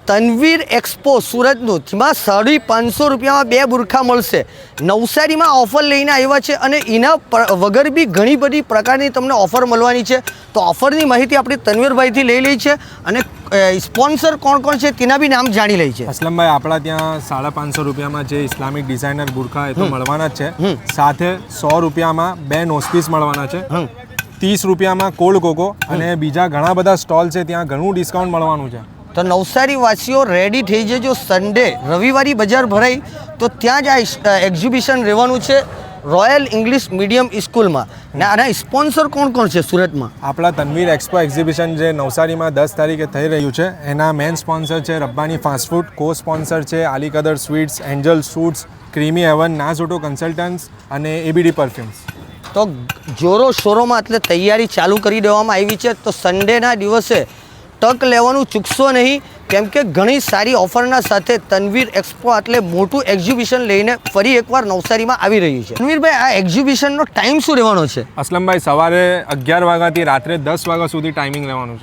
Tanvir expo સુરતનું, જેમાં 550 રૂપિયામાં 2 બુરખા મળશે. નવસારીમાં ઓફર લઈને આવ્યા છે અને એના વગર બી ઘણી બધી પ્રકારની તમને ઓફર મળવાની છે. તો ઓફરની માહિતી આપણે તનવીરભાઈથી લઈ લઈ છે અને સ્પોન્સર કોણ કોણ છે તેના બી નામ જાણી લઈ છે. અસલમભાઈ, આપણા ત્યાં 550 રૂપિયામાં જે ઇસ્લામિક ડિઝાઇનર બુરખા એ તો મળવાના જ છે. સાથે 100 રૂપિયામાં 2 નોઝપીસ મળવાના છે. 30 રૂપિયામાં કોલ્ડ કોકો અને બીજા ઘણા બધા સ્ટોલ છે, ત્યાં ઘણું ડિસ્કાઉન્ટ મળવાનું છે. તો નવસારી વાસીઓ રેડી થઈ જજો. સન્ડે રવિવારી બજાર ભરાઈ તો ત્યાં જ આ એક્ઝિબિશન રહેવાનું છે રોયલ ઇંગ્લિશ મીડિયમ સ્કૂલમાં. ને આના સ્પોન્સર કોણ કોણ છે સુરતમાં? આપણા તનવીર એક્સપો એક્ઝિબિશન જે નવસારીમાં 10 તારીખે થઈ રહ્યું છે, એના મેન સ્પોન્સર છે રબ્બાની ફાસ્ટ ફૂડ, કો સ્પોન્સર છે આલી કદર sweets, Angel suits, creamy heaven, Naaz auto consultants અને એબીડી પરફ્યુમ્સ. તો જોરો શોરોમાં એટલે તૈયારી ચાલુ કરી દેવામાં આવી છે. તો સન્ડેના દિવસે તક લેવાનું ચૂકશો નહીં, કેમ કે ઘણી સારી ઓફરના સાથે તનવીર એક્સપો એટલે મોટું એક્ઝિબિશન લઈને ફરી એકવાર નવસારીમાં આવી રહ્યું છે. તનવીરભાઈ, આ એક્ઝિબિશનનો ટાઈમ શું રહેવાનો છે? અસલમભાઈ, સવારે 11 વાગ્યાથી રાત્રે 10 વાગ્યા સુધી ટાઈમિંગ રહેવાનું છે.